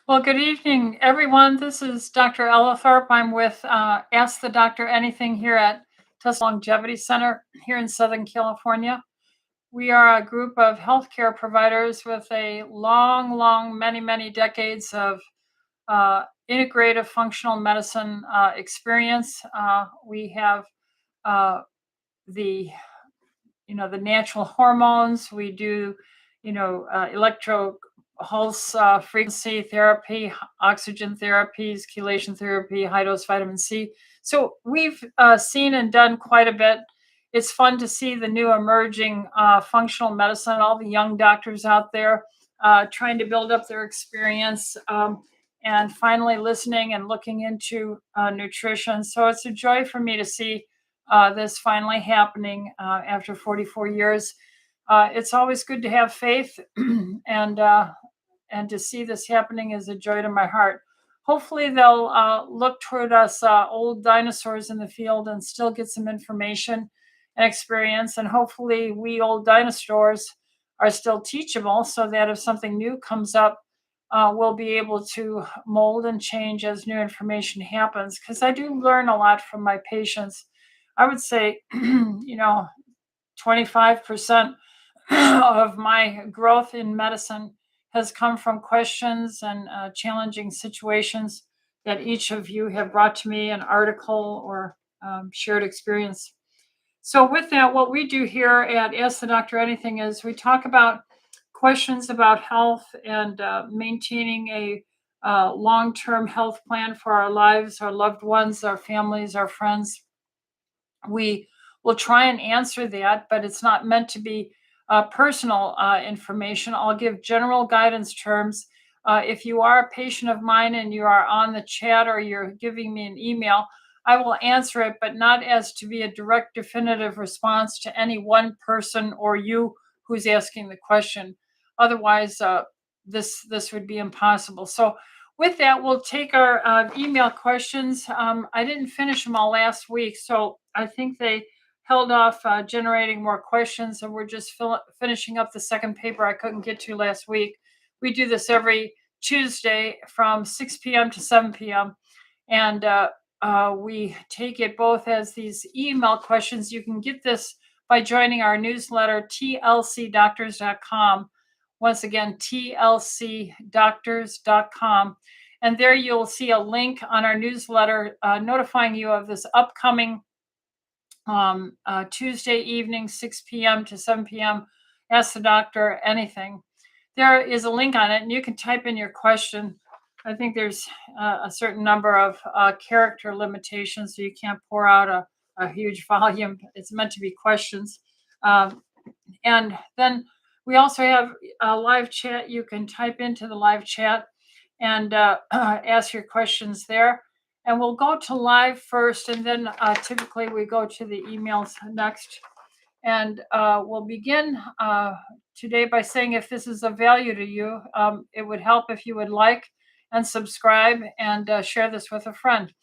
Well, good evening, everyone. This is Dr. Ellithorpe. I'm with Ask the Doctor Anything here at Tustin Longevity Center here in Southern California. We are a group of healthcare providers with a long, many decades of integrative functional medicine experience. We have uh, the the natural hormones. We do, electro pulse frequency therapy, oxygen therapies, chelation therapy, high dose vitamin C. So we've seen and done quite a bit. It's fun to see the new emerging functional medicine, all the young doctors out there trying to build up their experience and finally listening and looking into nutrition. So it's a joy for me to see this finally happening after 44 years. It's always good to have faith, and to see this happening is a joy to my heart. Hopefully, they'll look toward us old dinosaurs in the field and still get some information and experience. And hopefully, we old dinosaurs are still teachable so that if something new comes up, we'll be able to mold and change as new information happens. Because I do learn a lot from my patients. I would say, 25% of my growth in medicine has come from questions and challenging situations that each of you have brought to me, an article or shared experience. So, with that, what we do here at Ask the Doctor Anything is we talk about questions about health and maintaining a long term health plan for our lives, our loved ones, our families, our friends. We will try and answer that, but it's not meant to be personal information. I'll give general guidance terms. If you are a patient of mine and you are on the chat or you're giving me an email, I will answer it, but not as to be a direct, definitive response to any one person or you who's asking the question. Otherwise, this would be impossible. So, with that, we'll take our email questions. I didn't finish them all last week, so I think they held off generating more questions, and we're just finishing up the second paper I couldn't get to last week. We do this every Tuesday from 6 p.m. to 7 p.m., and we take it both as these email questions. You can get this by joining our newsletter, tlcdoctors.com. Once again, tlcdoctors.com. And there you'll see a link on our newsletter notifying you of this upcoming Tuesday evening, 6 p.m. to 7 p.m. Ask the Doctor Anything. There is a link on it, and you can type in your question. I think there's a certain number of character limitations, so you can't pour out a huge volume. It's meant to be questions. And then we also have a live chat. You can type into the live chat and ask your questions there. And we'll go to live first, and then typically we go to the emails next. And we'll begin today by saying if this is of value to you, it would help if you would like and subscribe and share this with a friend.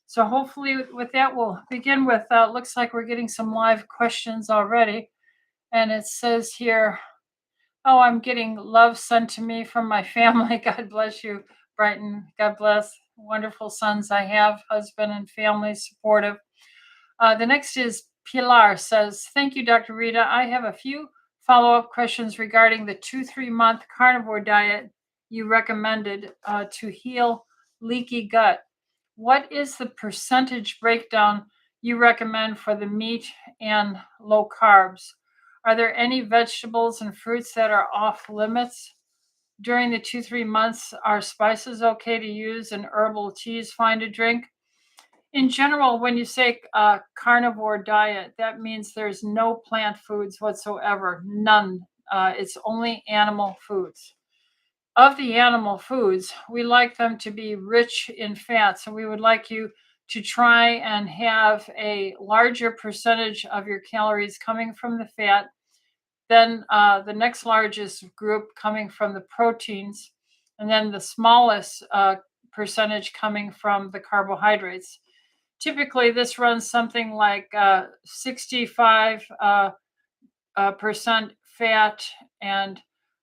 So hopefully with that, we'll begin with, looks like we're getting some live questions already. And it says here, oh, I'm getting love sent to me from my family. God bless you, Brighton. God bless. Wonderful sons I have, husband and family supportive. The next is Pilar says, thank you, Dr. Rita. I have a few follow-up questions regarding the 2-3 month carnivore diet you recommended to heal leaky gut. What is the percentage breakdown you recommend for the meat and low carbs? Are there any vegetables and fruits that are off limits? During the 2-3 months, are spices okay to use and herbal teas fine to drink? In general, when you say carnivore diet, that means there's no plant foods whatsoever, none. It's only animal foods. Of the animal foods, we like them to be rich in fat. So we would like you to try and have a larger percentage of your calories coming from the fat, then the next largest group coming from the proteins, and then the smallest percentage coming from the carbohydrates. Typically, this runs something like 65% fat and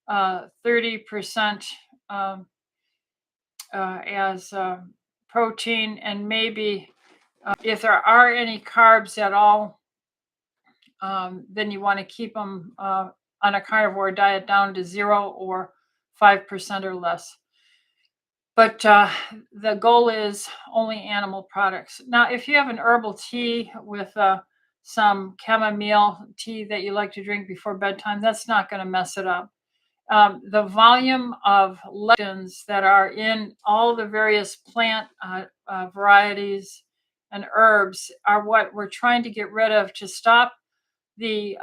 30% as protein, and maybe if there are any carbs at all, then you want to keep them on a carnivore diet down to 0 or 5% or less. But the goal is only animal products. Now, if you have an herbal tea with some chamomile tea that you like to drink before bedtime, that's not going to mess it up. The volume of lectins that are in all the various plant varieties and herbs are what we're trying to get rid of to stop the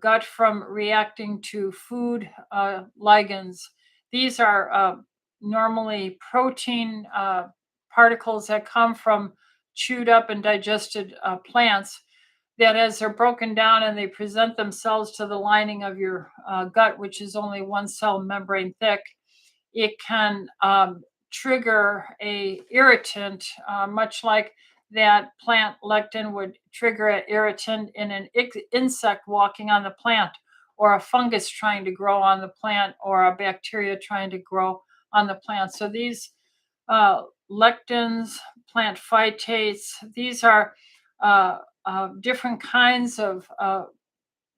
gut from reacting to food ligands. These are normally protein particles that come from chewed up and digested plants that, as they're broken down and they present themselves to the lining of your gut, which is only one cell membrane thick, it can trigger a irritant, much like that plant lectin would trigger an irritant in an insect walking on the plant, or a fungus trying to grow on the plant, or a bacteria trying to grow on the plant. So these lectins, plant phytates, these are different kinds of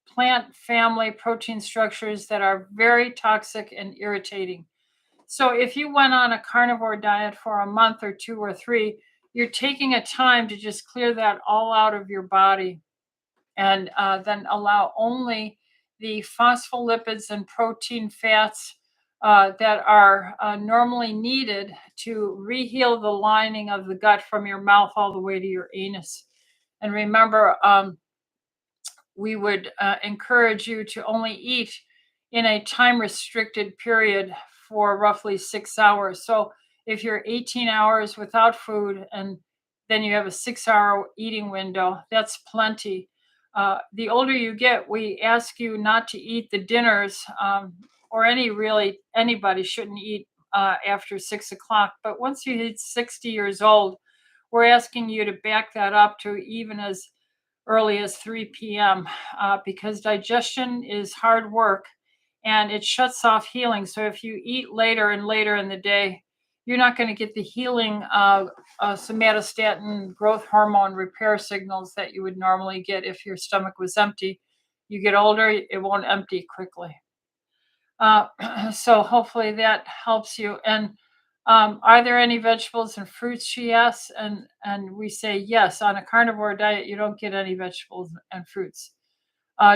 plant family protein structures that are very toxic and irritating. So if you went on a carnivore diet for a month or 2 or 3, you're taking a time to just clear that all out of your body, and then allow only the phospholipids and protein fats that are normally needed to reheal the lining of the gut from your mouth all the way to your anus. And remember, we would encourage you to only eat in a time restricted period for roughly 6 hours. So if you're 18 hours without food and then you have a 6 hour eating window, that's plenty. The older you get, we ask you not to eat the dinners, or anybody shouldn't eat after 6 o'clock. But once you hit 60 years old, we're asking you to back that up to even as early as 3 p.m. Because digestion is hard work and it shuts off healing. So if you eat later and later in the day, you're not going to get the healing somatostatin growth hormone repair signals that you would normally get if your stomach was empty. You get older, it won't empty quickly. So hopefully that helps you. And are there any vegetables and fruits? She asks, and we say yes. On a carnivore diet, you don't get any vegetables and fruits.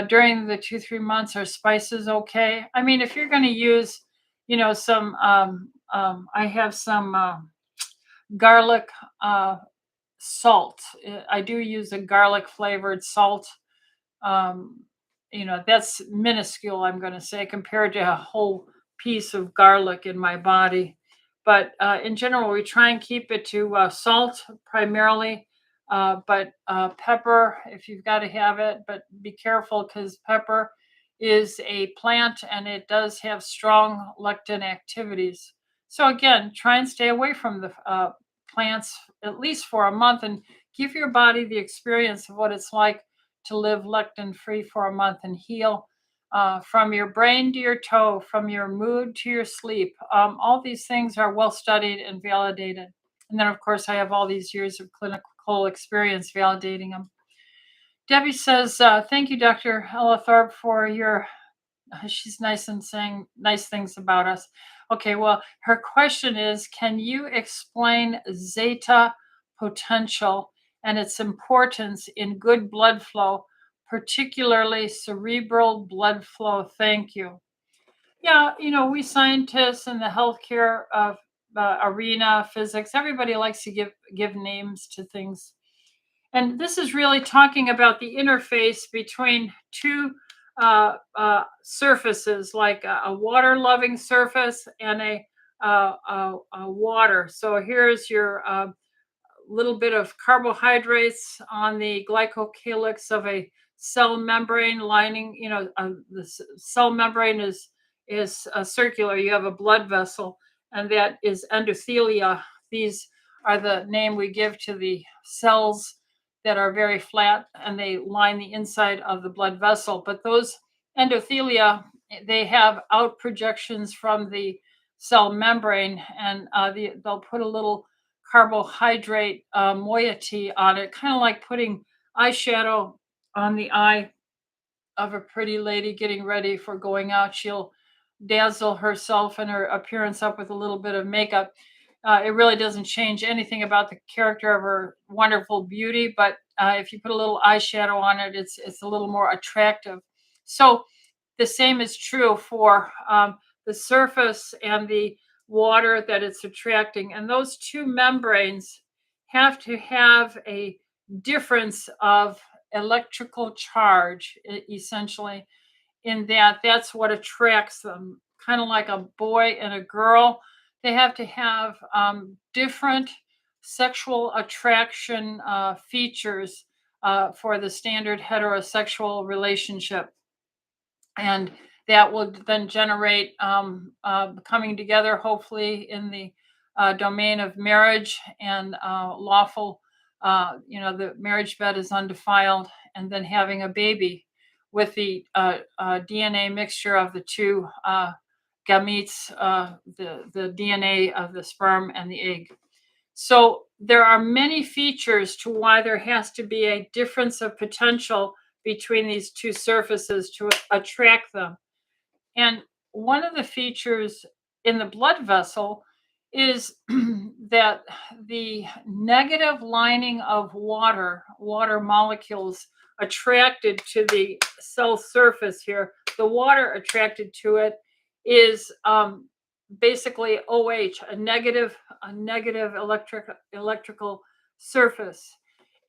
During the 2 3 months, are spices okay? I mean, if you're going to use, some, I have some garlic salt. I do use a garlic flavored salt. Um, that's minuscule, I'm going to say, compared to a whole piece of garlic in my body. But in general, we try and keep it to salt primarily, but pepper, if you've got to have it, but be careful because pepper is a plant and it does have strong lectin activities. So again, try and stay away from the plants at least for a month and give your body the experience of what it's like to live lectin free for a month and heal from your brain to your toe, from your mood to your sleep. All these things are well studied and validated. And then, of course, I have all these years of clinical experience validating them. Debbie says, thank you, Dr. Ellithorpe, for your, she's nice and saying nice things about us. Okay, well, her question is, can you explain zeta potential and its importance in good blood flow, particularly cerebral blood flow? Thank you. Yeah, we scientists in the healthcare arena, physics, everybody likes to give names to things. And this is really talking about the interface between two surfaces, like a water-loving surface and a water. So here's your little bit of carbohydrates on the glycocalyx of a cell membrane lining. The cell membrane is circular. You have a blood vessel, and that is endothelia. These are the name we give to the cells that are very flat, and they line the inside of the blood vessel. But those endothelia, they have out projections from the cell membrane, and they'll put a little carbohydrate moiety on it, kind of like putting eyeshadow on the eye of a pretty lady getting ready for going out. She'll dazzle herself and her appearance up with a little bit of makeup. It really doesn't change anything about the character of her wonderful beauty, but if you put a little eyeshadow on it, it's a little more attractive. So the same is true for the surface and the water that it's attracting. And those two membranes have to have a difference of electrical charge, essentially, in that that's what attracts them. Kind of like a boy and a girl, they have to have different sexual attraction features for the standard heterosexual relationship. And that will then generate coming together, hopefully, in the domain of marriage and lawful, the marriage bed is undefiled, and then having a baby with the DNA mixture of the two gametes, the DNA of the sperm and the egg. So there are many features to why there has to be a difference of potential between these two surfaces to attract them. And one of the features in the blood vessel is that the negative lining of water molecules attracted to the cell surface here, the water attracted to it is basically OH, a negative electrical surface.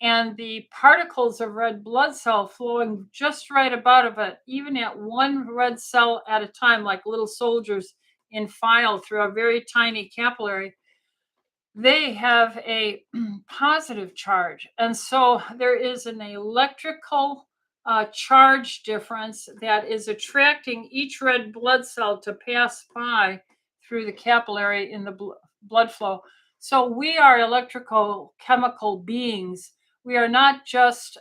And the particles of red blood cell flowing just right above it, even at one red cell at a time, like little soldiers in file through a very tiny capillary, they have a positive charge. And so there is an electrical charge difference that is attracting each red blood cell to pass by through the capillary in the blood flow. So we are electrical chemical beings. We are not just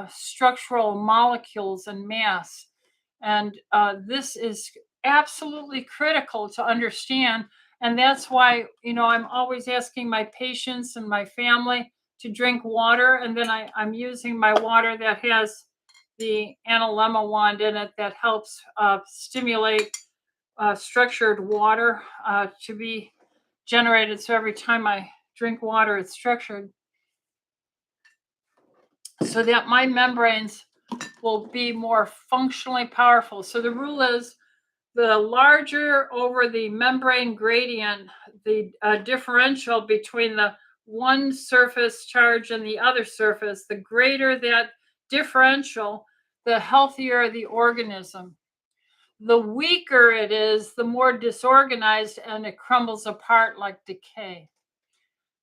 structural molecules and mass. And this is absolutely critical to understand. And that's why, I'm always asking my patients and my family to drink water. And then I'm using my water that has the analemma wand in it that helps stimulate structured water to be generated. So every time I drink water, it's structured so that my membranes will be more functionally powerful. So the rule is the larger over the membrane gradient, the differential between the one surface charge and the other surface, the greater that differential, the healthier the organism. The weaker it is, the more disorganized, and it crumbles apart like decay.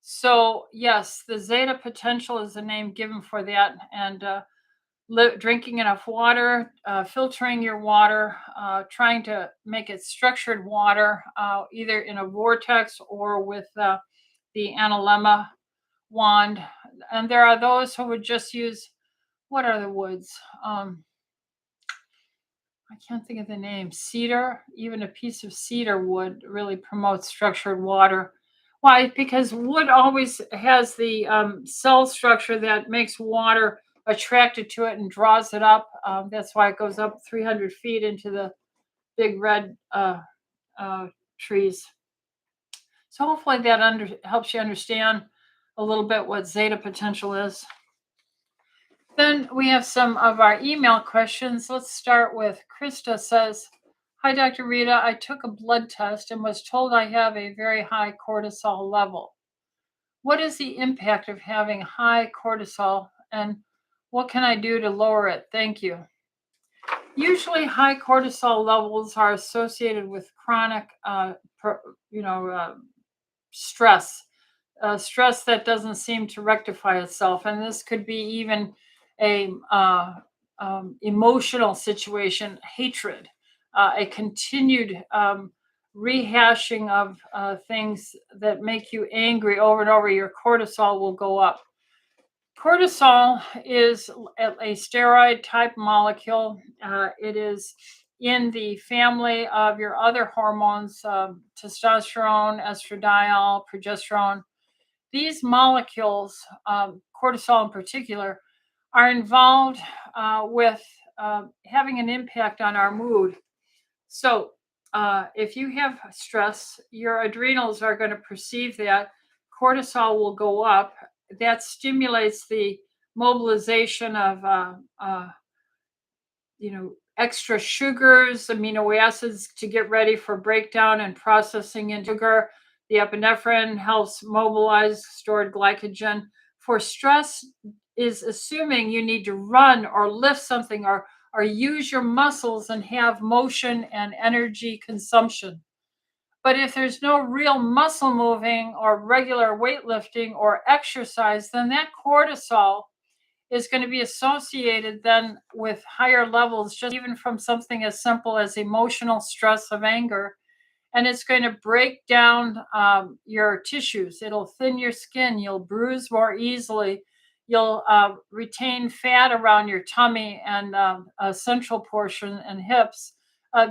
So yes, the zeta potential is the name given for that. And drinking enough water, filtering your water, trying to make it structured water, either in a vortex or with the analemma wand. And there are those who would just use, what are the woods? I can't think of the name. Cedar, even a piece of cedar wood really promotes structured water. Why? Because wood always has the cell structure that makes water attracted to it and draws it up. That's why it goes up 300 feet into the big red trees. So hopefully that helps you understand a little bit what zeta potential is. Then we have some of our email questions. Let's start with Krista says, "Hi, Dr. Rita. I took a blood test and was told I have a very high cortisol level. What is the impact of having high cortisol and what can I do to lower it? Thank you." Usually high cortisol levels are associated with chronic, stress. Stress that doesn't seem to rectify itself. And this could be even a emotional situation, hatred, a continued rehashing of things that make you angry over and over. Your cortisol will go up. Cortisol is a steroid type molecule. It is in the family of your other hormones, testosterone, estradiol, progesterone. These molecules, cortisol in particular, are involved with having an impact on our mood. So, if you have stress, your adrenals are going to perceive that cortisol will go up. That stimulates the mobilization of extra sugars, amino acids to get ready for breakdown and processing into sugar. The epinephrine helps mobilize stored glycogen. For stress is assuming you need to run or lift something or use your muscles and have motion and energy consumption. But if there's no real muscle moving or regular weightlifting or exercise, then that cortisol is going to be associated then with higher levels, just even from something as simple as emotional stress of anger. And it's going to break down your tissues. It'll thin your skin. You'll bruise more easily. You'll retain fat around your tummy and a central portion and hips,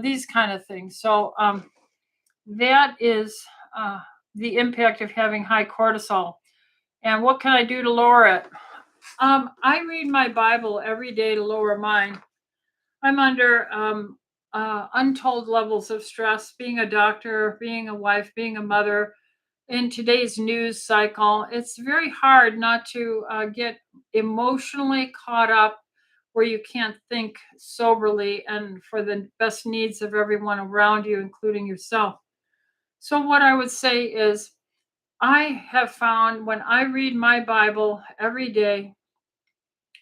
these kind of things. So that is the impact of having high cortisol. And what can I do to lower it? I read my Bible every day to lower mine. I'm under untold levels of stress, being a doctor, being a wife, being a mother. In today's news cycle, it's very hard not to get emotionally caught up where you can't think soberly and for the best needs of everyone around you, including yourself. So, what I would say is, I have found when I read my Bible every day,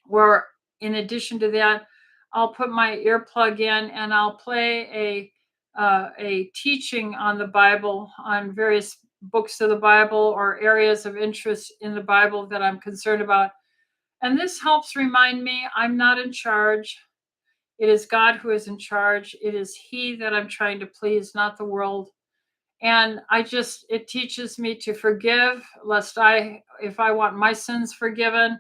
where in addition to that, I'll put my earplug in and I'll play a teaching on the Bible, on various books of the Bible or areas of interest in the Bible that I'm concerned about. And this helps remind me I'm not in charge. It is God who is in charge. It is He that I'm trying to please, not the world. And it teaches me to forgive, lest if I want my sins forgiven,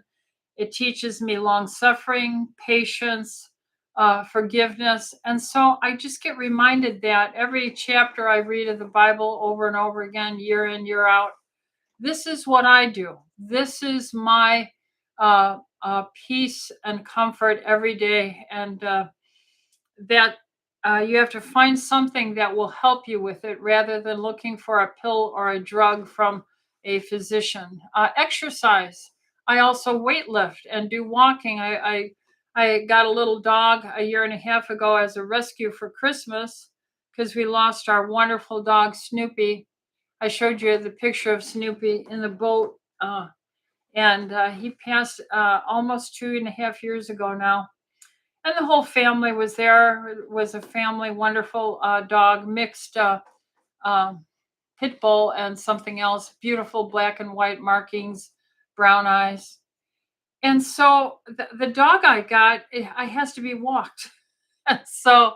it teaches me long suffering, patience, forgiveness. And so I just get reminded that every chapter I read of the Bible over and over again, year in, year out, this is what I do. This is my peace and comfort every day. And that you have to find something that will help you with it rather than looking for a pill or a drug from a physician. Exercise. I also weight lift and do walking. I got a little dog a year and a half ago as a rescue for Christmas because we lost our wonderful dog, Snoopy. I showed you the picture of Snoopy in the boat, and he passed almost 2.5 years ago now. And the whole family was there. It was a family, wonderful dog, mixed pit bull and something else, beautiful black and white markings, brown eyes. And so the dog I got, I has to be walked. So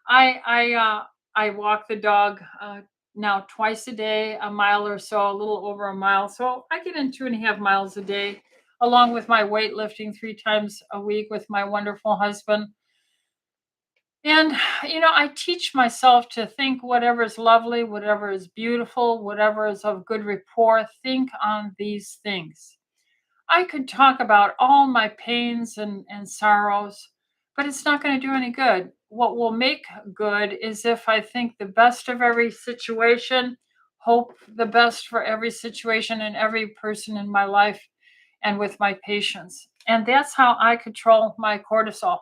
I walk the dog now twice a day, a mile or so, a little over a mile. So I get in 2.5 miles a day, along with my weightlifting 3 times a week with my wonderful husband. And, I teach myself to think whatever is lovely, whatever is beautiful, whatever is of good rapport, think on these things. I could talk about all my pains and sorrows, but it's not going to do any good. What will make good is if I think the best of every situation, hope the best for every situation and every person in my life and with my patients. And that's how I control my cortisol.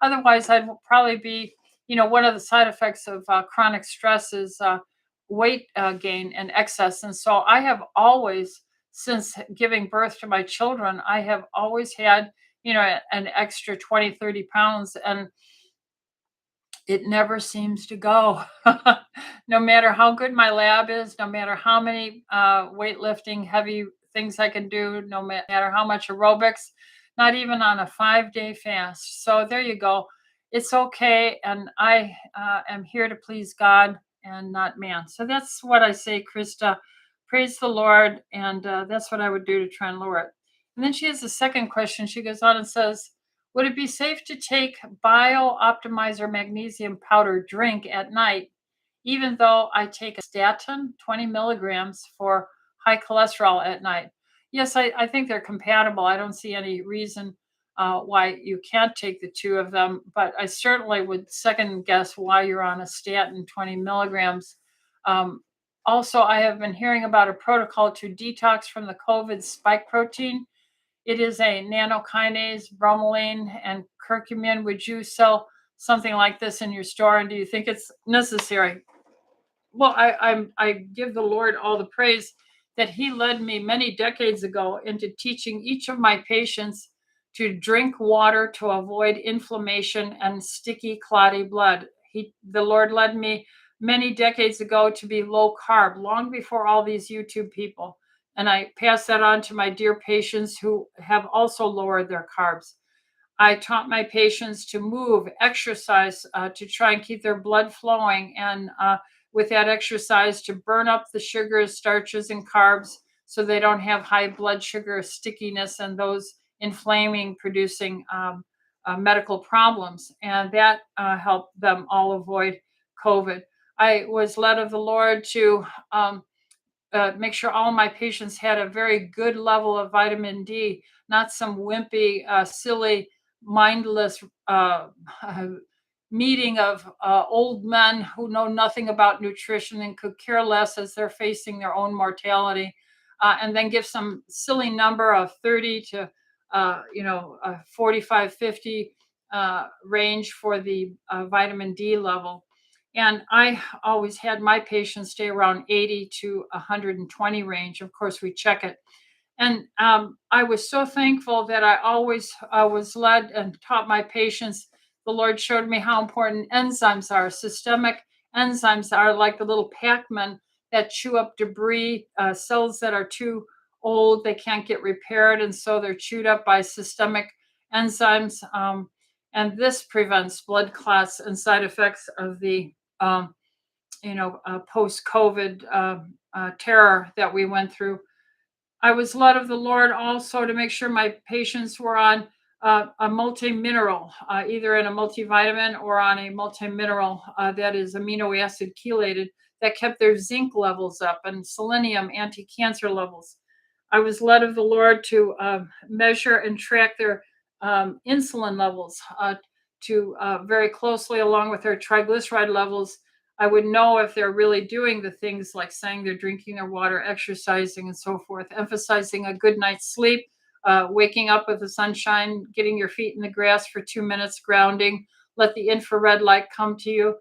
Otherwise, I'd probably be, one of the side effects of chronic stress is weight gain and excess. And so I have always, since giving birth to my children, I have always had, an extra 20, 30 pounds. And it never seems to go. No matter how good my lab is, no matter how many weightlifting, heavy things I can do, no matter how much aerobics, not even on a 5-day fast. So there you go. It's okay. And I am here to please God and not man. So that's what I say, Krista. Praise the Lord. And that's what I would do to try and lower it. And then she has a second question. She goes on and says, Would it be safe to take Bio Optimizer magnesium powder drink at night, even though I take a statin, 20 milligrams for high cholesterol at night? Yes, I think they're compatible. I don't see any reason why you can't take the two of them, but I certainly would second guess why you're on a statin, 20 milligrams. Um, Also, I have been hearing about a protocol to detox from the COVID spike protein. It is a nanokinase, bromelain, and curcumin. Would you sell something like this in your store? And do you think it's necessary? Well, I give the Lord all the praise that He led me many decades ago into teaching each of my patients to drink water to avoid inflammation and sticky, clotty blood. The Lord led me many decades ago to be low carb, long before all these YouTube people. And I pass that on to my dear patients who have also lowered their carbs. I taught my patients to move, exercise, to try and keep their blood flowing, and with that exercise, to burn up the sugars, starches, and carbs so they don't have high blood sugar stickiness and those inflaming, producing medical problems. And that helped them all avoid COVID. I was led of the Lord to make sure all my patients had a very good level of vitamin D, not some wimpy, silly, mindless meeting of old men who know nothing about nutrition and could care less as they're facing their own mortality, and then give some silly number of 30 to 45, 50 range for the vitamin D level. And I always had my patients stay around 80 to 120 range. Of course, we check it. And I was so thankful that I always was led and taught my patients. The Lord showed me how important enzymes are. Systemic enzymes are like the little Pac-Man that chew up debris, cells that are too old, they can't get repaired. And so they're chewed up by systemic enzymes. And this prevents blood clots and side effects of the um, post-COVID terror that we went through. I was led of the Lord also to make sure my patients were on a multi-mineral, either in a multivitamin or on a multi-mineral that is amino acid chelated, that kept their zinc levels up and selenium anti-cancer levels. I was led of the Lord to measure and track their insulin levels to very closely, along with their triglyceride levels. I would know if they're really doing the things like saying they're drinking their water, exercising, and so forth, emphasizing a good night's sleep, waking up with the sunshine, getting your feet in the grass for 2 minutes, grounding, let the infrared light come to you.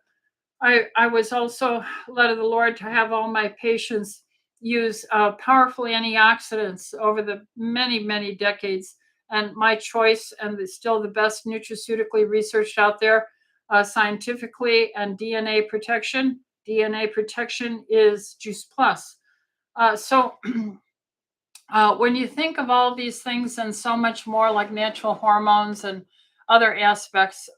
I was also led of the Lord to have all my patients use powerful antioxidants over the many, many decades. And my choice, and still the best nutraceutically researched out there, scientifically, and DNA protection. DNA protection is Juice Plus. So when you think of all these things and so much more, like natural hormones and other aspects,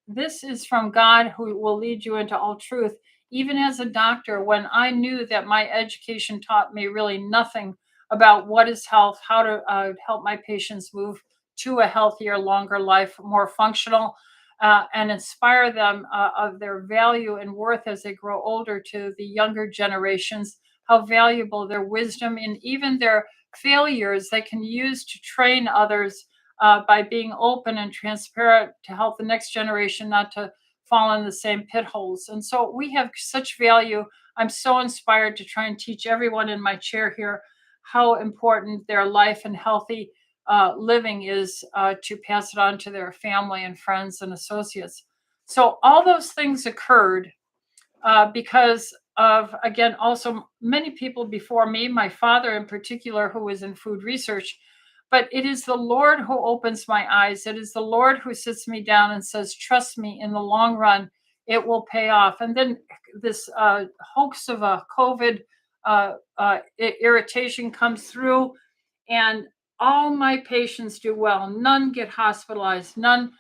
this is from God, who will lead you into all truth. Even as a doctor, when I knew that my education taught me really nothing about what is health, how to help my patients move to a healthier, longer life, more functional, and inspire them of their value and worth as they grow older, to the younger generations, how valuable their wisdom and even their failures they can use to train others, by being open and transparent, to help the next generation not to fall in the same pit holes. And so we have such value. I'm so inspired to try and teach everyone in my chair here how important their life and healthy living is, to pass it on to their family and friends and associates. So all those things occurred because of, again, also many people before me, my father in particular, who was in food research. But it is the Lord who opens my eyes. It is the Lord who sits me down and says, trust me, in the long run, it will pay off. And then this hoax of a COVID irritation comes through, and all my patients do well. None get hospitalized, none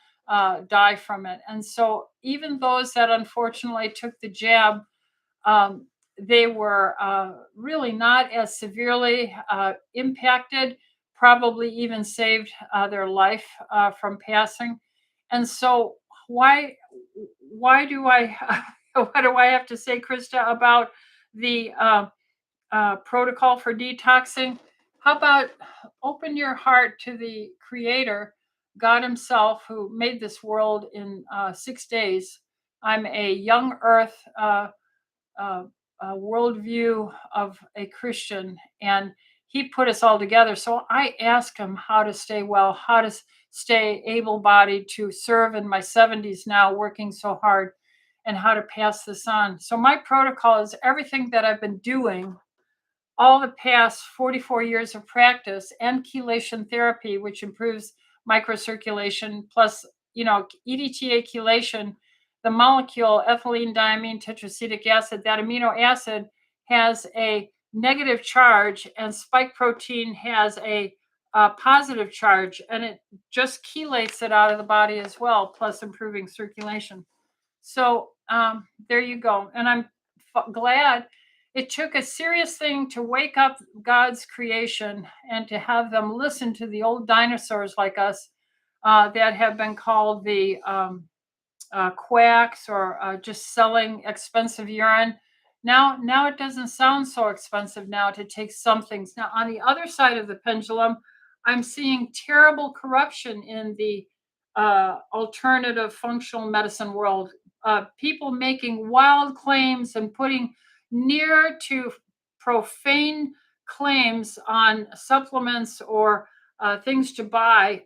die from it. And so even those that unfortunately took the jab, they were really not as severely impacted, probably even saved their life from passing. And so, why why do I what do I have to say, Krista, about the protocol for detoxing? How about open your heart to the Creator, God Himself, who made this world in 6 days? I'm a young Earth uh, worldview of a Christian, and He put us all together. So I ask Him how to stay well, how to stay able bodied to serve in my 70s now, working so hard, and how to pass this on. So my protocol is everything that I've been doing all the past 44 years of practice, and chelation therapy, which improves microcirculation, plus, EDTA chelation, the molecule ethylene diamine tetracetic acid, that amino acid has a negative charge, and spike protein has a positive charge, and it just chelates it out of the body as well, plus improving circulation. So there you go. And I'm glad it took a serious thing to wake up God's creation and to have them listen to the old dinosaurs like us that have been called the quacks, or just selling expensive urine. Now it doesn't sound so expensive now to take some things. Now, on the other side of the pendulum, I'm seeing terrible corruption in the alternative functional medicine world. People making wild claims and putting near to profane claims on supplements or things to buy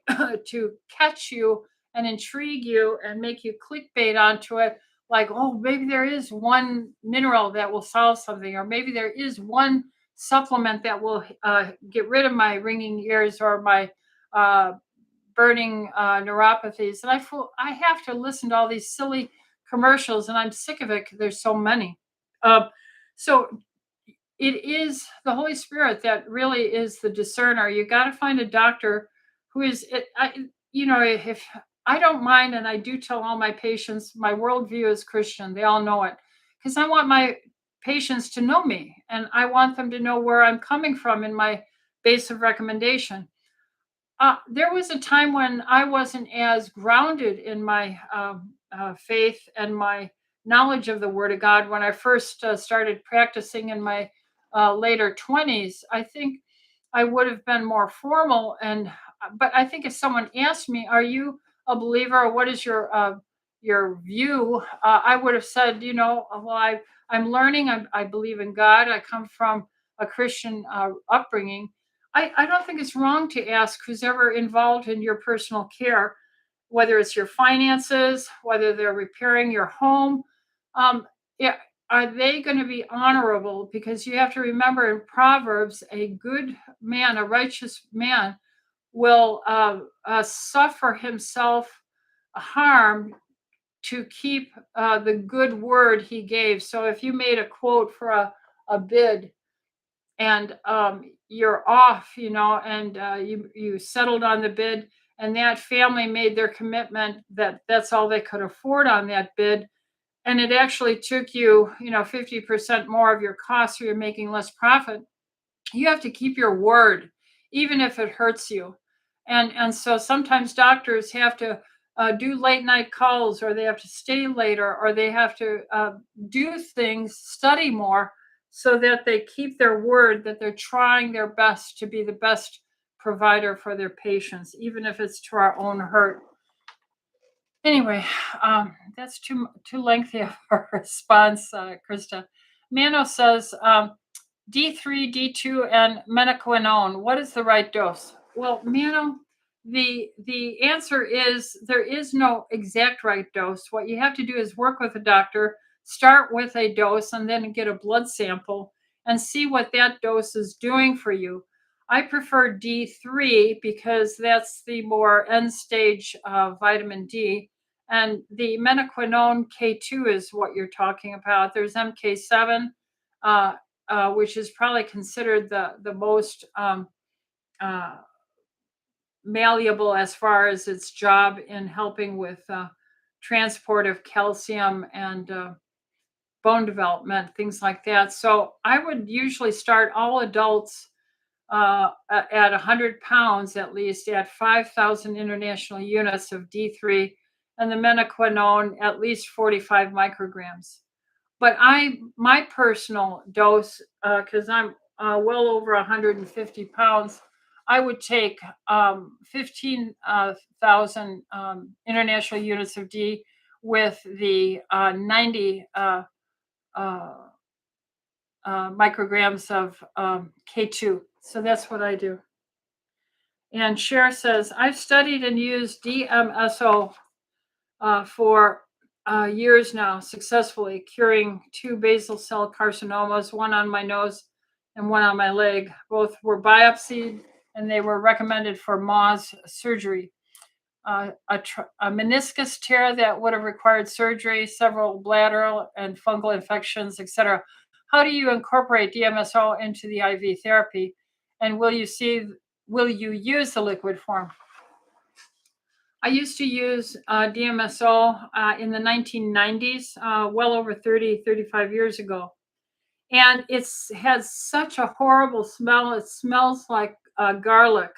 to catch you and intrigue you and make you clickbait onto it, like, oh, maybe there is one mineral that will solve something, or maybe there is one supplement that will get rid of my ringing ears or my uh, burning neuropathies. And I have to listen to all these silly commercials, and I'm sick of it 'cause there's so many. Uh, so it is the Holy Spirit that really is the discerner. You got to find a doctor who is, if I don't mind, and I do tell all my patients, my worldview is Christian. They all know it, because I want my patients to know me, and I want them to know where I'm coming from in my base of recommendation. There was a time when I wasn't as grounded in my faith and my knowledge of the Word of God when I first started practicing in my later 20s. I think I would have been more formal, but I think if someone asked me, "Are you a believer, or what is your view?" I would have said, "Well, I'm learning. I believe in God. I come from a Christian upbringing." I don't think it's wrong to ask who's ever involved in your personal care, whether it's your finances, whether they're repairing your home. Um, yeah, are they going to be honorable? Because you have to remember, in Proverbs, a good man, a righteous man, will suffer himself harm to keep the good word he gave. So if you made a quote for a bid, and you're off, and you settled on the bid, and that family made their commitment that that's all they could afford on that bid, and it actually took you, 50% more of your costs, so you're making less profit. You have to keep your word, even if it hurts you. And so sometimes doctors have to do late night calls, or they have to stay later, or they have to do things, study more, so that they keep their word, that they're trying their best to be the best provider for their patients, even if it's to our own hurt. Anyway, that's too lengthy of a response, Krista. Mano says, D3, D2, and menaquinone. What is the right dose? Well, Mano, the answer is there is no exact right dose. What you have to do is work with a doctor, start with a dose, and then get a blood sample and see what that dose is doing for you. I prefer D3 because that's the more end stage vitamin D. And the menaquinone K2 is what you're talking about. There's MK7, which is probably considered the most uh, malleable as far as its job in helping with transport of calcium and bone development, things like that. So I would usually start all adults at 100 pounds at least at 5,000 international units of D3, and the menaquinone at least 45 micrograms. But my personal dose, because I'm well over 150 pounds, I would take 15,000 international units of D with the 90 uh, micrograms of K2. So that's what I do. And Cher says, I've studied and used DMSO for years now, successfully curing two basal cell carcinomas, one on my nose and one on my leg. Both were biopsied and they were recommended for Moz surgery. A meniscus tear that would have required surgery, several bladder and fungal infections, etc. How do you incorporate DMSO into the IV therapy? And will you use the liquid form? I used to use DMSO in the 1990s, well over 30, 35 years ago. And it's has such a horrible smell. It smells like garlic.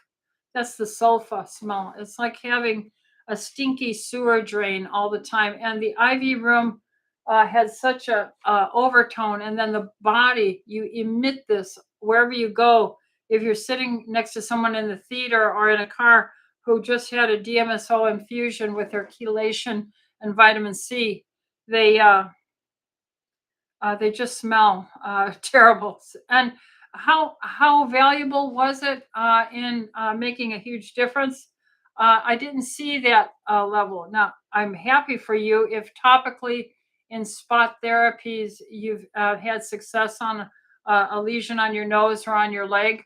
That's the sulfa smell. It's like having a stinky sewer drain all the time. And the IV room has such a overtone. And then the body, you emit this wherever you go. If you're sitting next to someone in the theater or in a car who just had a DMSO infusion with their chelation and vitamin C, they they just smell terrible. And how valuable was it in making a huge difference? I didn't see that level. Now I'm happy for you if topically in spot therapies you've had success on a lesion on your nose or on your leg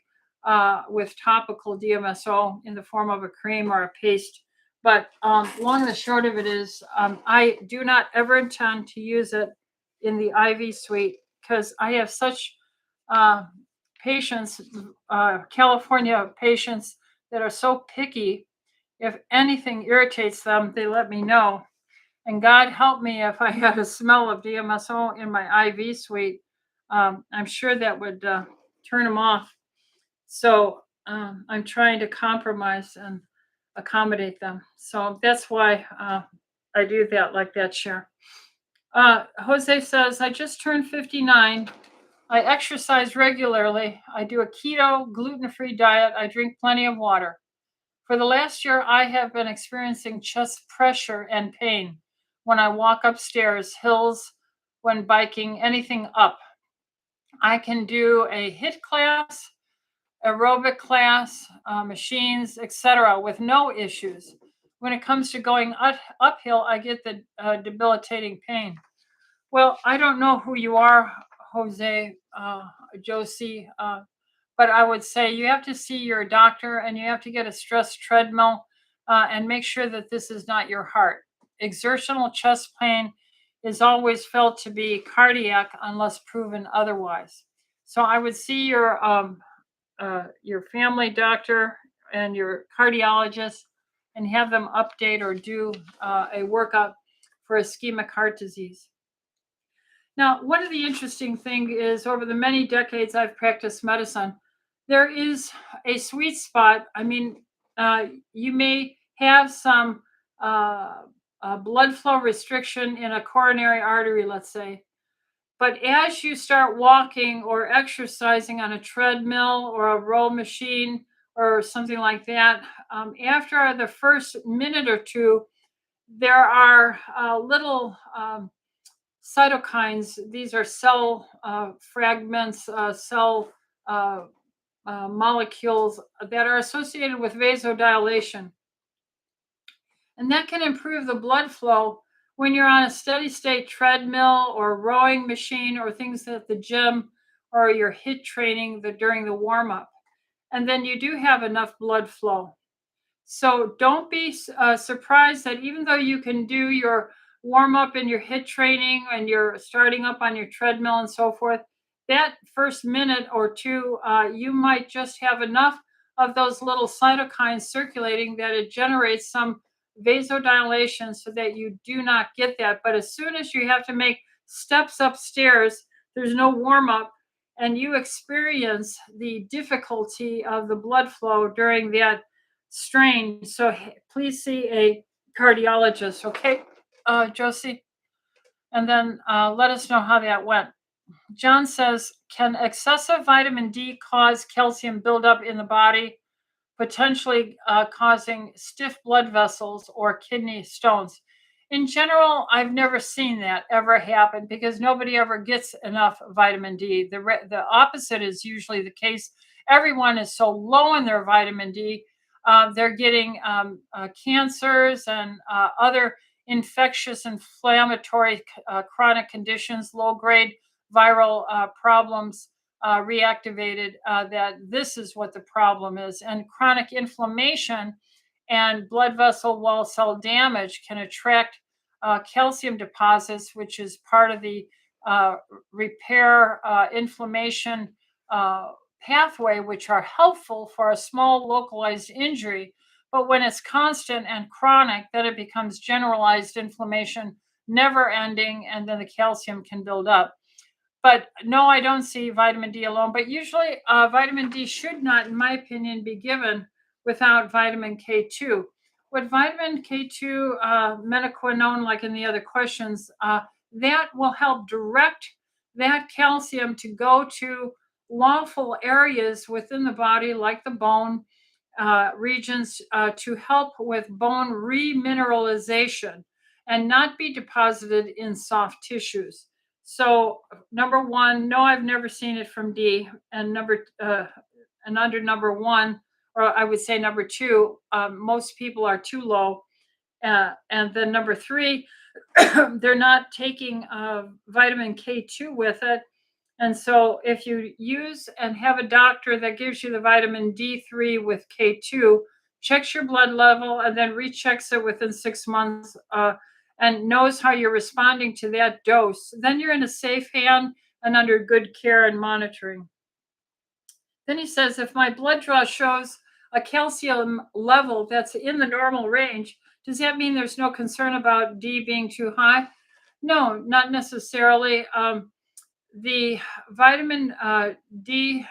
with topical DMSO in the form of a cream or a paste. But long and the short of it is, I do not ever intend to use it in the IV suite because I have such uh, patients, California patients that are so picky. If anything irritates them, they let me know. And God help me if I had a smell of DMSO in my IV suite. I'm sure that would turn them off. So I'm trying to compromise and accommodate them. So that's why I do that like that, Cher. Jose says, I just turned 59. I exercise regularly. I do a keto, gluten free diet. I drink plenty of water. For the last year, I have been experiencing chest pressure and pain when I walk upstairs, hills, when biking, anything up. I can do a HIIT class, aerobic class, machines, etc., with no issues. When it comes to going uphill, I get the debilitating pain. Well, I don't know who you are, Jose, Josie, but I would say you have to see your doctor and you have to get a stress treadmill and make sure that this is not your heart. Exertional chest pain is always felt to be cardiac unless proven otherwise. So I would see your family doctor and your cardiologist and have them update or do a workup for ischemic heart disease. Now, one of the interesting things is over the many decades I've practiced medicine, there is a sweet spot. I mean, you may have some blood flow restriction in a coronary artery, let's say. But as you start walking or exercising on a treadmill or a row machine or something like that, after the first minute or two, there are little cytokines. These are cell fragments, cell molecules that are associated with vasodilation. And that can improve the blood flow when you're on a steady state treadmill or rowing machine or things at the gym or your HIIT training during the warm up. And then you do have enough blood flow. So don't be surprised that even though you can do your warm up and your HIIT training and you're starting up on your treadmill and so forth, that first minute or two, you might just have enough of those little cytokines circulating that it generates some vasodilation so that you do not get that. But as soon as you have to make steps upstairs, there's no warm up. and you experience the difficulty of the blood flow during that strain, so please see a cardiologist, okay, Josie? And then let us know how that went. John says, can excessive vitamin D cause calcium buildup in the body, potentially causing stiff blood vessels or kidney stones? In general, I've never seen that ever happen because nobody ever gets enough vitamin D. The opposite is usually the case. Everyone is so low in their vitamin D, they're getting cancers and other infectious, inflammatory, chronic conditions, low grade viral problems reactivated, that this is what the problem is. And chronic inflammation and blood vessel wall cell damage can attract calcium deposits, which is part of the repair inflammation pathway, which are helpful for a small localized injury. But when it's constant and chronic, then it becomes generalized inflammation, never ending, and then the calcium can build up. But no, I don't see vitamin D alone. But usually, vitamin D should not, in my opinion, be given without vitamin K2. With vitamin K2, methaquinone, like in the other questions, that will help direct that calcium to go to lawful areas within the body, like the bone regions, to help with bone remineralization and not be deposited in soft tissues. So, number one, no, I've never seen it from D. And under number one, or I would say number two, most people are too low. And then number three, they're not taking vitamin K2 with it. And so if you use and have a doctor that gives you the vitamin D3 with K2, checks your blood level and then rechecks it within 6 months, and knows how you're responding to that dose, then you're in a safe hand and under good care and monitoring. Then he says, if my blood draw shows a calcium level that's in the normal range, does that mean there's no concern about D being too high? No, not necessarily. The vitamin D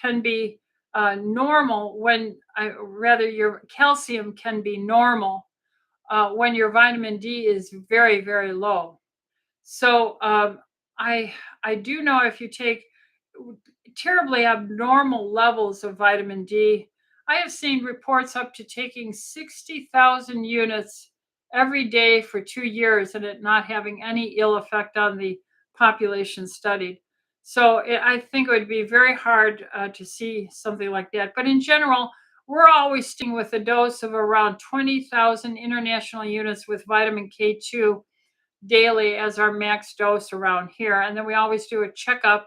can be normal when, rather, your calcium can be normal when your vitamin D is very, very low. So I do know if you take terribly abnormal levels of vitamin D, I have seen reports up to taking 60,000 units every day for 2 years and it not having any ill effect on the population studied. So I think it would be very hard to see something like that. But in general, we're always sticking with a dose of around 20,000 international units with vitamin K2 daily as our max dose around here. And then we always do a checkup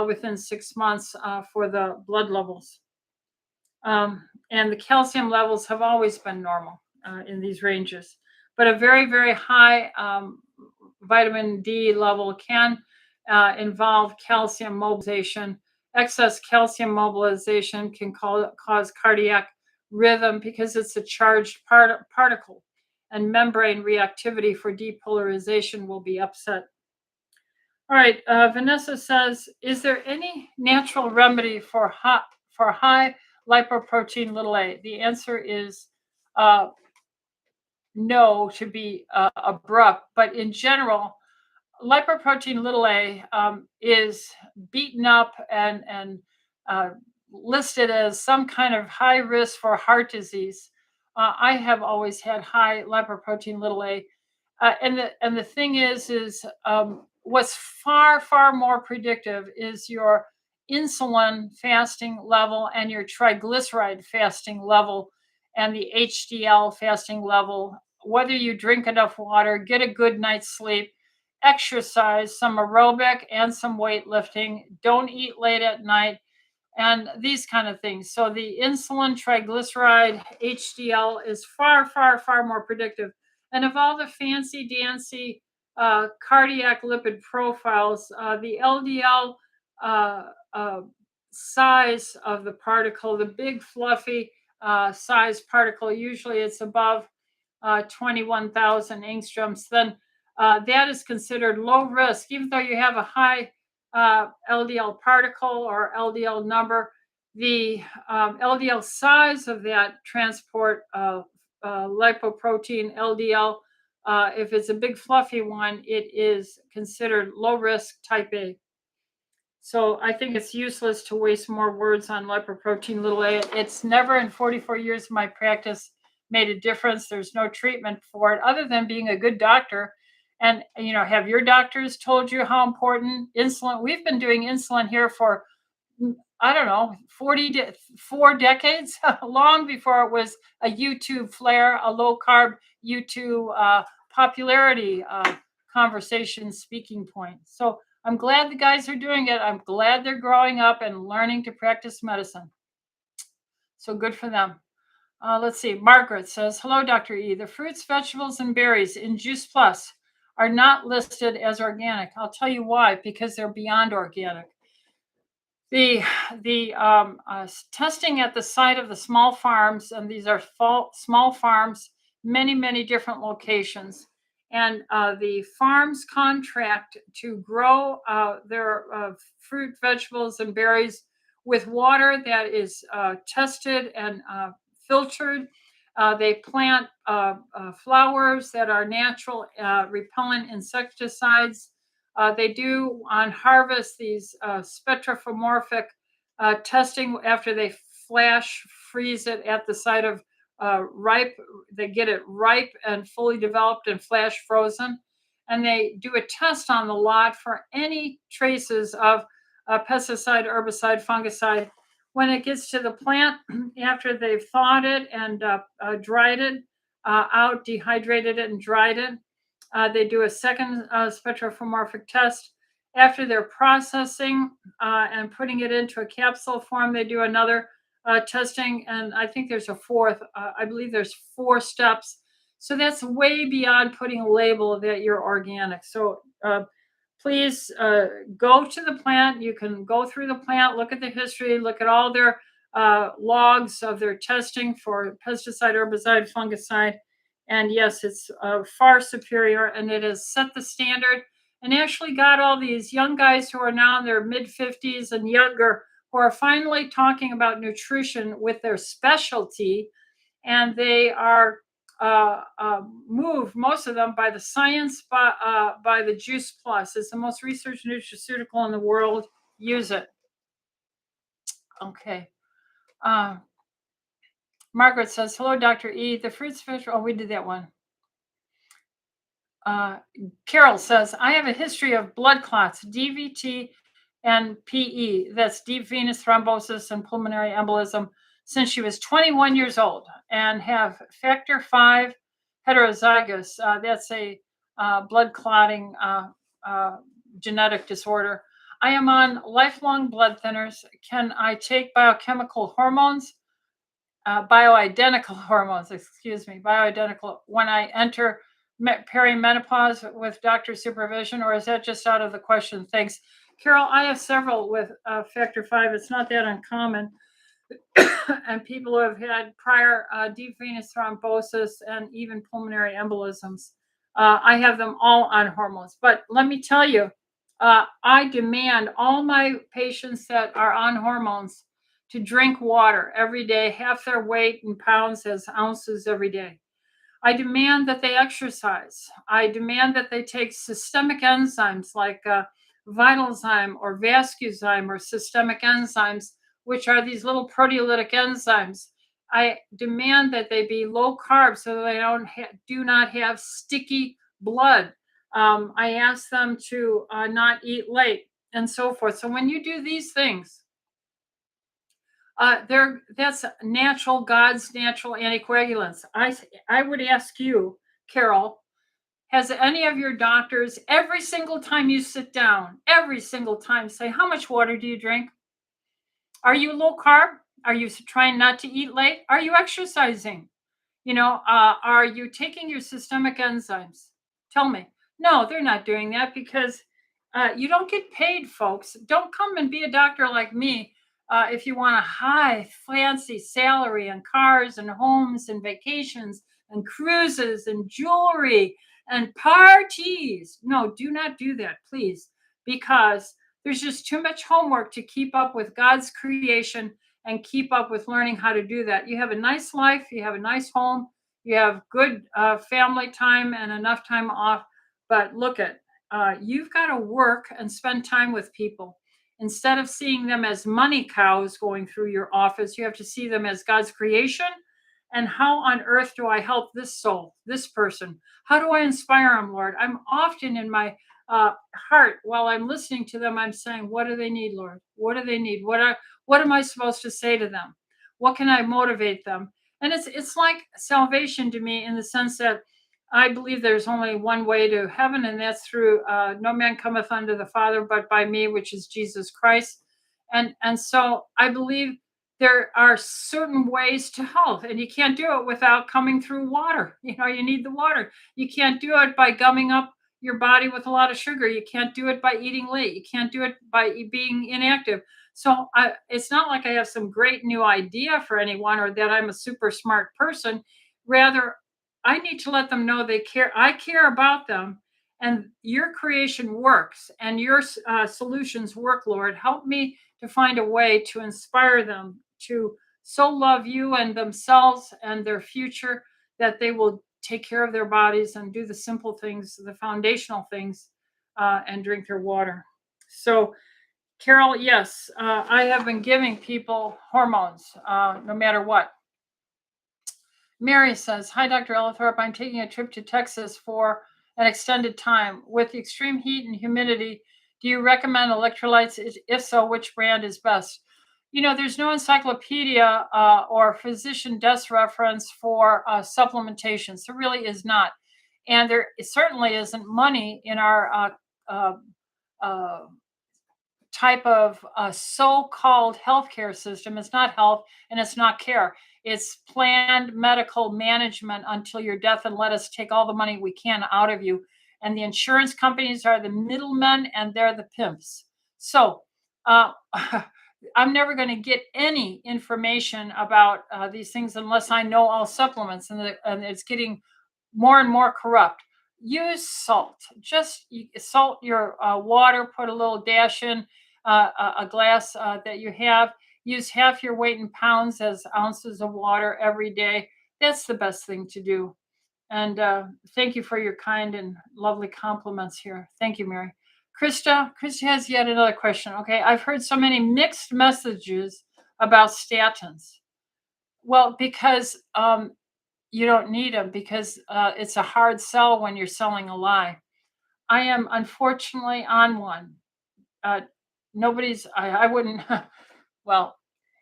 within 6 months for the blood levels. And the calcium levels have always been normal in these ranges. But a very, very high vitamin D level can involve calcium mobilization. Excess calcium mobilization can cause cardiac rhythm because it's a charged particle, and membrane reactivity for depolarization will be upset. All right, Vanessa says, is there any natural remedy for high lipoprotein little a? The answer is no, to be abrupt, but in general, lipoprotein little a is beaten up and listed as some kind of high risk for heart disease. I have always had high lipoprotein little a, and the thing is what's far more predictive is your insulin fasting level and your triglyceride fasting level and the HDL fasting level. Whether you drink enough water, get a good night's sleep, exercise, some aerobic and some weightlifting, don't eat late at night, and these kind of things. So the insulin, triglyceride, HDL is far more predictive. And of all the fancy dancy cardiac lipid profiles, the LDL size of the particle, the big fluffy size particle, usually it's above 21,000 angstroms, then that is considered low risk, even though you have a high LDL particle or LDL number. The LDL size of that transport lipoprotein LDL, if it's a big fluffy one, it is considered low risk type A. So I think it's useless to waste more words on lipoprotein little a. It's never in 44 years of my practice made a difference. There's no treatment for it other than being a good doctor. And, have your doctors told you how important insulin? We've been doing insulin here for, I don't know, 4 decades, long before it was a YouTube flare, a low carb YouTube popularity conversation speaking point. So I'm glad the guys are doing it. I'm glad they're growing up and learning to practice medicine. So good for them. Let's see. Margaret says, hello, Dr. E. The fruits, vegetables, and berries in Juice Plus are not listed as organic. I'll tell you why, because they're beyond organic. The testing at the site of the small farms, and these are small farms, many different locations, and the farms contract to grow their fruit, vegetables, and berries with water that is tested and filtered. They plant flowers that are natural repellent insecticides. They do on harvest these spectrophoramorphic testing after they flash freeze it at the site of ripe. They get it ripe and fully developed and flash frozen. And they do a test on the lot for any traces of pesticide, herbicide, fungicide. When it gets to the plant, after they've thawed it and dried it out, dehydrated it and dried it, they do a second spectrophoramorphic test. After they're processing and putting it into a capsule form, they do another testing. And I think there's a fourth. I believe there's 4 steps. So that's way beyond putting a label that you're organic. So please go to the plant. You can go through the plant, look at the history, look at all their logs of their testing for pesticide, herbicide, fungicide. And yes, it's far superior, and it has set the standard and actually got all these young guys who are now in their mid 50s and younger who are finally talking about nutrition with their specialty. And they are moved, most of them, by the science, by the Juice Plus. It's the most researched nutraceutical in the world. Use it. Okay. Margaret says, hello, Dr. E. The fruits, fish. Oh, we did that one. Carol says, I have a history of blood clots, DVT and PE. That's deep venous thrombosis and pulmonary embolism since she was 21 years old, and have factor V heterozygous. That's a blood clotting genetic disorder. I am on lifelong blood thinners. Can I take biochemical hormones? Bioidentical hormones, bioidentical, when I enter perimenopause with doctor supervision, or is that just out of the question? Thanks. Carol, I have several with factor V. It's not that uncommon. And people who have had prior deep venous thrombosis and even pulmonary embolisms, I have them all on hormones. But let me tell you, I demand all my patients that are on hormones to drink water every day, half their weight in pounds as ounces every day. I demand that they exercise. I demand that they take systemic enzymes like Vitalzyme or Vascuzyme or systemic enzymes, which are these little proteolytic enzymes. I demand that they be low carb so that they do not have sticky blood. I ask them to not eat late and so forth. So when you do these things, that's natural, God's natural anticoagulants. I would ask you, Carol, has any of your doctors, every single time you sit down, every single time, say, how much water do you drink? Are you low carb? Are you trying not to eat late? Are you exercising? Are you taking your systemic enzymes? Tell me. No, they're not doing that, because you don't get paid, folks. Don't come and be a doctor like me if you want a high, fancy salary and cars and homes and vacations and cruises and jewelry and parties. No, do not do that, please, because There's just too much homework to keep up with God's creation and keep up with learning how to do that. You have a nice life, you have a nice home, you have good family time and enough time off. But look at, you've got to work and spend time with people. Instead of seeing them as money cows going through your office, you have to see them as God's creation. And how on earth do I help this soul, this person? How do I inspire them, Lord? I'm often in my heart while I'm listening to them. I'm saying, "What do they need, Lord? What do they need? What am I supposed to say to them? What can I motivate them?" And it's like salvation to me in the sense that I believe there's only one way to heaven, and that's through no man cometh unto the Father but by me, which is Jesus Christ. And so I believe there are certain ways to health, and you can't do it without coming through water. You need the water. You can't do it by gumming up your body with a lot of sugar. You can't do it by eating late. You can't do it by being inactive. So it's not like I have some great new idea for anyone or that I'm a super smart person. Rather, I need to let them know they care. I care about them, and your creation works, and your solutions work. Lord, help me to find a way to inspire them to so love you and themselves and their future that they will take care of their bodies and do the simple things, the foundational things, and drink their water. So, Carol, yes, I have been giving people hormones no matter what. Mary says, "Hi, Dr. Ellithorpe. I'm taking a trip to Texas for an extended time. With the extreme heat and humidity, do you recommend electrolytes? If so, which brand is best?" There's no encyclopedia or physician desk reference for supplementations. There really is not. And there certainly isn't money in our uh, uh, type of so-called healthcare system. It's not health and it's not care. It's planned medical management until your death and let us take all the money we can out of you. And the insurance companies are the middlemen and they're the pimps. So I'm never going to get any information about these things unless I know all supplements, and it's getting more and more corrupt. Use salt. Just salt your water. Put a little dash in a glass that you have. Use half your weight in pounds as ounces of water every day. That's the best thing to do. And thank you for your kind and lovely compliments here. Thank you, Mary. Krista has yet another question. Okay, I've heard so many mixed messages about statins. Well, because you don't need them, because it's a hard sell when you're selling a lie. I am unfortunately on one. Uh, I wouldn't, well,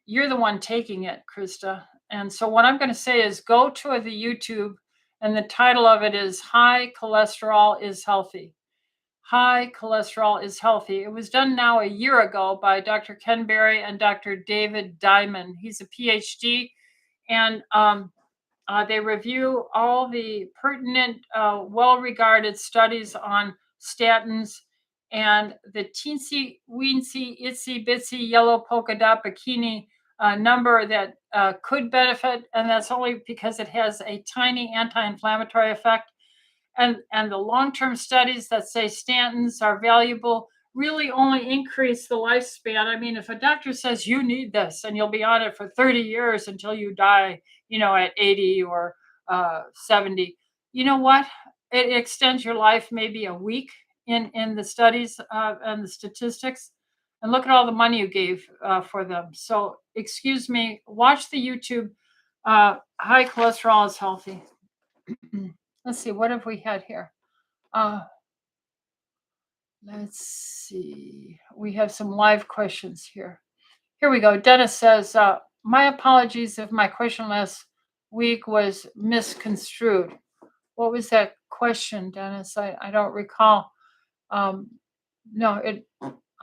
you're the one taking it, Krista. And so what I'm going to say is go to the YouTube, and the title of it is High Cholesterol is Healthy. High cholesterol is healthy. It was done now a year ago by Dr. Ken Berry and Dr. David Diamond. He's a PhD, and they review all the pertinent, well-regarded studies on statins, and the teensy weensy itsy bitsy yellow polka dot bikini number that could benefit, and that's only because it has a tiny anti-inflammatory effect. And the long-term studies that say statins are valuable really only increase the lifespan. I mean, if a doctor says you need this and you'll be on it for 30 years until you die, at 80 or 70, you know what? It extends your life maybe a week in the studies and the statistics. And look at all the money you gave for them. So, excuse me, watch the YouTube. High cholesterol is healthy. Let's see, what have we had here? Uh, let's see. We have some live questions here. Here we go. Dennis says, my apologies if my question last week was misconstrued. What was that question, Dennis? I don't recall. No,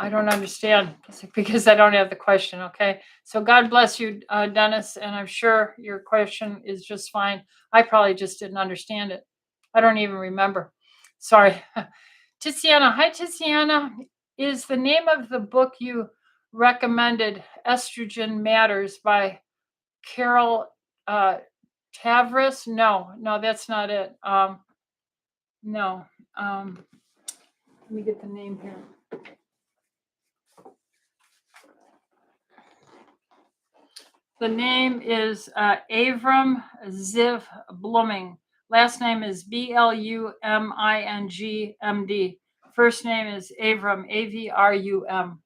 I don't understand because I don't have the question. Okay. So God bless you, Dennis. And I'm sure your question is just fine. I probably just didn't understand it. I don't even remember. Sorry. Tiziana. Hi, Tiziana. Is the name of the book you recommended Estrogen Matters by Carol Tavris? No, that's not it. No. Let me get the name here. The name is Avram Ziv Blooming. Last name is Bluming MD. First name is Avram, Avrum.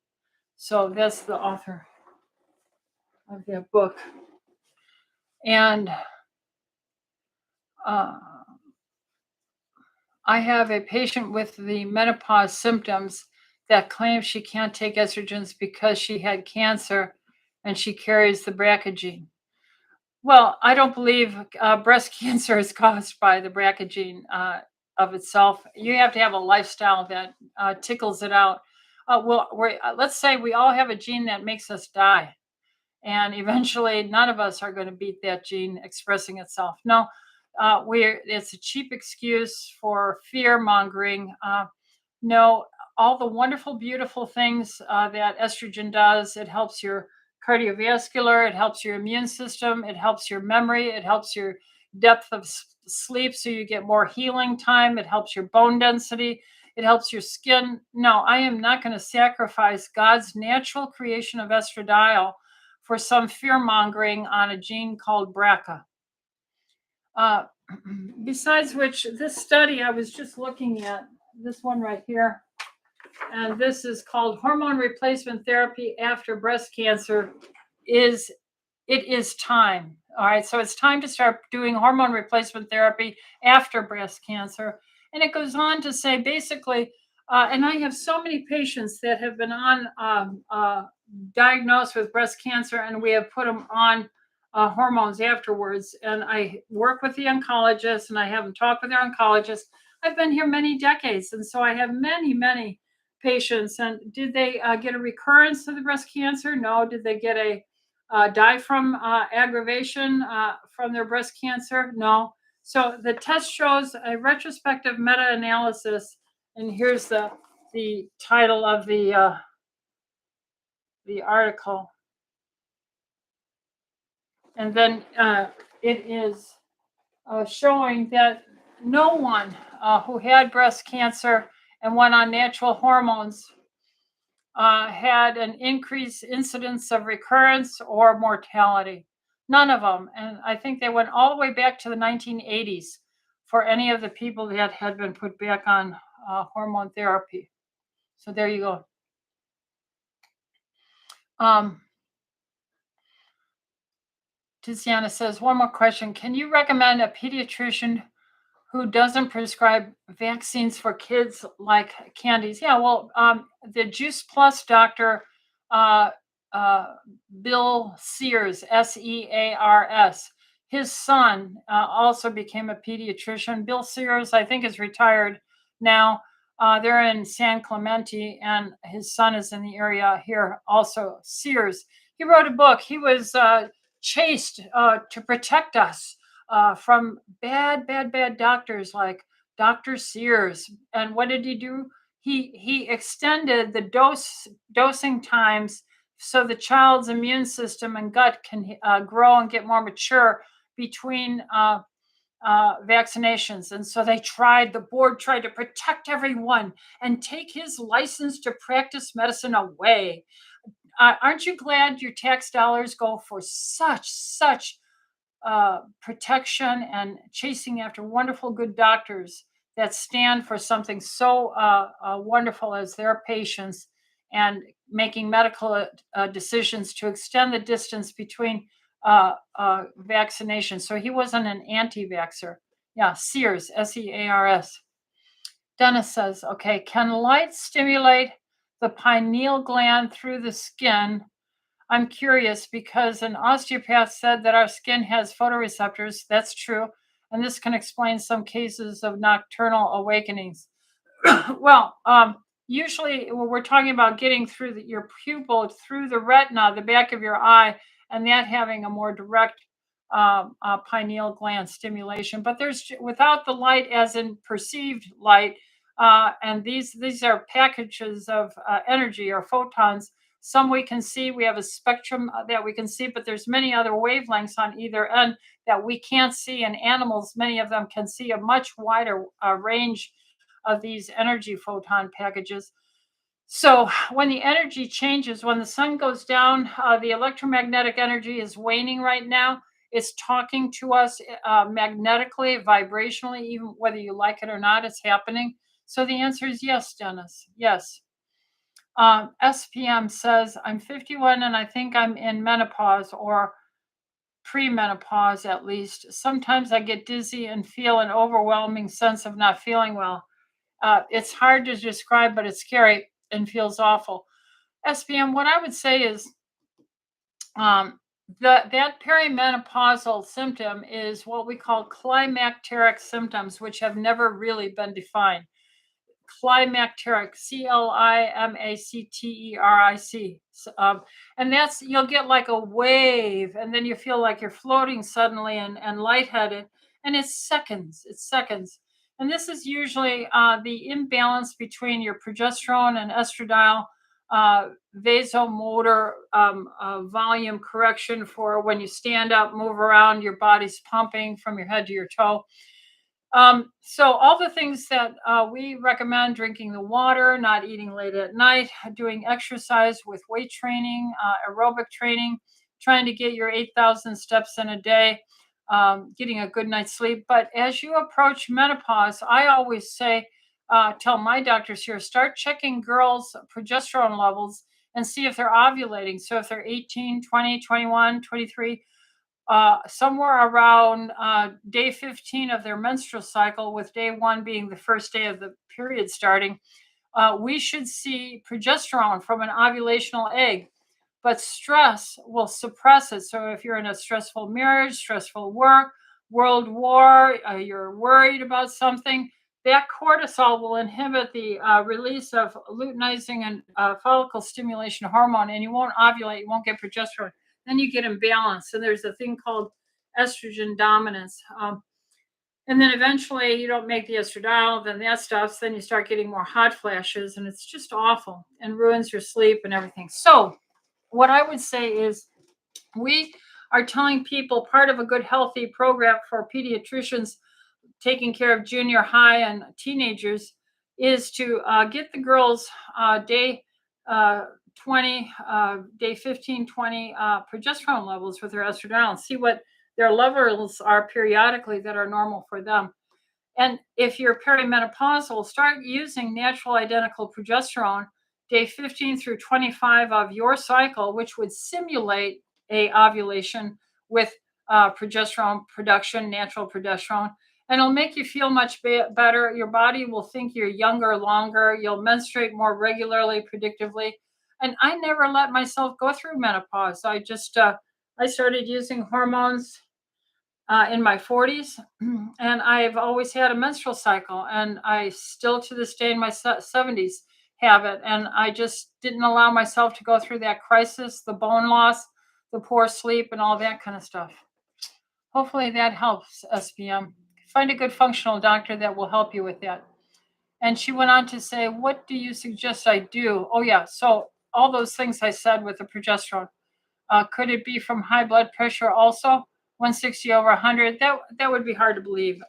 So that's the author of that book. And uh, I have a patient with the menopause symptoms that claims she can't take estrogens because she had cancer and she carries the BRCA gene. Well, I don't believe breast cancer is caused by the BRCA gene of itself. You have to have a lifestyle that tickles it out. Let's say we all have a gene that makes us die, and eventually none of us are going to beat that gene expressing itself. No, it's a cheap excuse for fear mongering. No, all the wonderful, beautiful things that estrogen does. It helps your cardiovascular, it helps your immune system, it helps your memory, it helps your depth of sleep so you get more healing time, it helps your bone density, it helps your skin. No, I am not going to sacrifice God's natural creation of estradiol for some fear mongering on a gene called BRCA. Uh, besides which, this study I was just looking at, this one right here, and this is called hormone replacement therapy after breast cancer. It is time. All right, so it's time to start doing hormone replacement therapy after breast cancer. And it goes on to say basically, and I have so many patients that have been diagnosed with breast cancer, and we have put them on hormones afterwards. And I work with the oncologist, and I have them talk with their oncologist. I've been here many decades, and so I have many patients. And did they get a recurrence of the breast cancer? No. Did they get a die from aggravation from their breast cancer? No. So the test shows a retrospective meta-analysis, and here's the title of the article. And then it is showing that no one who had breast cancer and went on natural hormones had an increased incidence of recurrence or mortality. None of them. And I think they went all the way back to the 1980s for any of the people that had been put back on hormone therapy. So there you go. Tiziana says, one more question. Can you recommend a pediatrician who doesn't prescribe vaccines for kids like candies? Yeah, well, the Juice Plus doctor, Bill Sears, Sears, his son also became a pediatrician. Bill Sears, I think, is retired now. They're in San Clemente, and his son is in the area here also. Sears, he wrote a book. He was chased to protect us from bad doctors like Dr. Sears. And what did he do? He extended the dosing times so the child's immune system and gut can grow and get more mature between vaccinations. And so the board tried to protect everyone and take his license to practice medicine away. Aren't you glad your tax dollars go for such protection and chasing after wonderful, good doctors that stand for something so wonderful as their patients and making medical decisions to extend the distance between vaccinations. So he wasn't an anti-vaxxer. Yeah, Sears, Sears. Dennis says, okay, can light stimulate the pineal gland through the skin? I'm curious because an osteopath said that our skin has photoreceptors. That's true. And this can explain some cases of nocturnal awakenings. Well, usually when we're talking about getting through your pupil, through the retina, the back of your eye, and that having a more direct pineal gland stimulation. But there's without the light, as in perceived light, and these are packages of energy or photons. Some we can see, we have a spectrum that we can see, but there's many other wavelengths on either end that we can't see. And animals, many of them can see a much wider range of these energy photon packages. So when the energy changes, when the sun goes down, the electromagnetic energy is waning right now. It's talking to us magnetically, vibrationally, even whether you like it or not, it's happening. So the answer is yes, Dennis. Yes. SPM says, I'm 51 and I think I'm in menopause or premenopause at least. Sometimes I get dizzy and feel an overwhelming sense of not feeling well. It's hard to describe, but it's scary and feels awful. SPM, what I would say is um, that perimenopausal symptom is what we call climacteric symptoms, which have never really been defined. Climacteric, Climacteric. And that's, you'll get like a wave, and then you feel like you're floating suddenly and lightheaded. And it's seconds. And this is usually the imbalance between your progesterone and estradiol vasomotor volume correction for when you stand up, move around, your body's pumping from your head to your toe. So all the things that we recommend: drinking the water, not eating late at night, doing exercise with weight training, aerobic training, trying to get your 8,000 steps in a day, getting a good night's sleep. But as you approach menopause, I always say, tell my doctors here, start checking girls' progesterone levels and see if they're ovulating. So if they're 18, 20, 21, 23, somewhere around day 15 of their menstrual cycle, with day one being the first day of the period starting, we should see progesterone from an ovulational egg. But stress will suppress it. So if you're in a stressful marriage, stressful work, world war, you're worried about something, that cortisol will inhibit the release of luteinizing and follicle stimulation hormone, and you won't ovulate, you won't get progesterone. Then you get imbalance, and there's a thing called estrogen dominance. And then eventually you don't make the estradiol, then that stops, then you start getting more hot flashes, and it's just awful and ruins your sleep and everything. So what I would say is, we are telling people part of a good healthy program for pediatricians taking care of junior high and teenagers is to get the girls day uh, 20, day 15, 20 progesterone levels with their estradiol and see what their levels are periodically that are normal for them. And if you're perimenopausal, start using natural identical progesterone day 15 through 25 of your cycle, which would simulate a ovulation with progesterone production, natural progesterone, and it'll make you feel much better. Your body will think you're younger longer. You'll menstruate more regularly, predictively. And I never let myself go through menopause. I started using hormones in my 40s, and I've always had a menstrual cycle, and I still to this day in my 70s have it. And I just didn't allow myself to go through that crisis, the bone loss, the poor sleep, and all that kind of stuff. Hopefully that helps, SPM. Find a good functional doctor that will help you with that. And she went on to say, what do you suggest I do? Oh, yeah. So all those things I said with the progesterone. Could it be from high blood pressure also? 160 over 100. That would be hard to believe.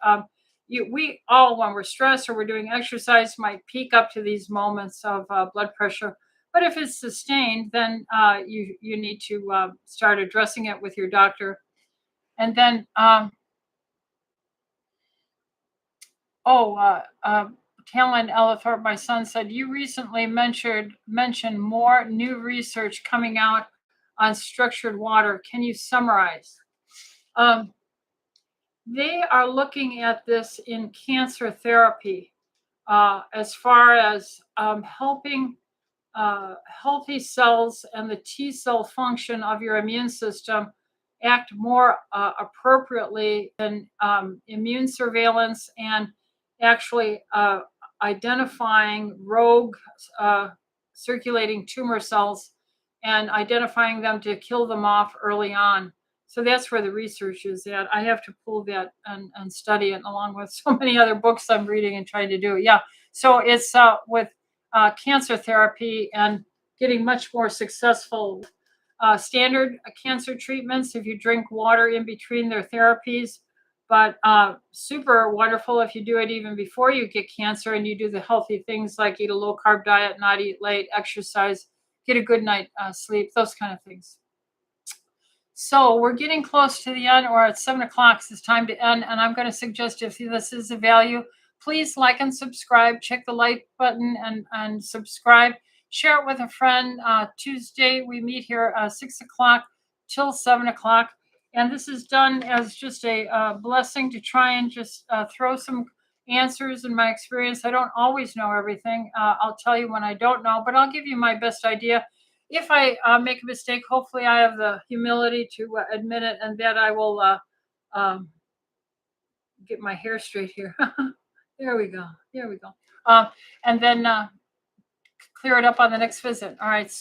We all, when we're stressed or we're doing exercise, might peak up to these moments of blood pressure. But if it's sustained, then you need to start addressing it with your doctor. And then, oh, Talon Ellithorpe, my son, said you recently mentioned more new research coming out on structured water. Can you summarize? Um, they are looking at this in cancer therapy as far as helping healthy cells and the T cell function of your immune system act more appropriately than immune surveillance and actually identifying rogue circulating tumor cells and identifying them to kill them off early on. So that's where the research is at. I have to pull that and study it along with so many other books I'm reading and trying to do. Yeah. So it's with cancer therapy and getting much more successful. Standard cancer treatments, if you drink water in between their therapies, But super wonderful if you do it even before you get cancer and you do the healthy things like eat a low carb diet, not eat late, exercise, get a good night sleep, those kind of things. So we're getting close to the end, or at 7 o'clock, it's time to end. And I'm going to suggest if this is a value, please like and subscribe. Check the like button and subscribe. Share it with a friend. Tuesday, we meet here 6 o'clock till 7 o'clock. And this is done as just a blessing to try and just throw some answers in my experience. I don't always know everything. I'll tell you when I don't know, but I'll give you my best idea. If I make a mistake, hopefully I have the humility to admit it, and that I will um, get my hair straight here. There we go. There we go. And then clear it up on the next visit. All right.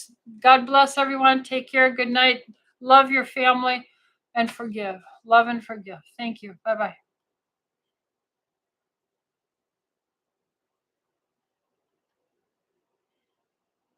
God bless everyone. Take care. Good night. Love your family and forgive. Love and forgive. Thank you. Bye bye.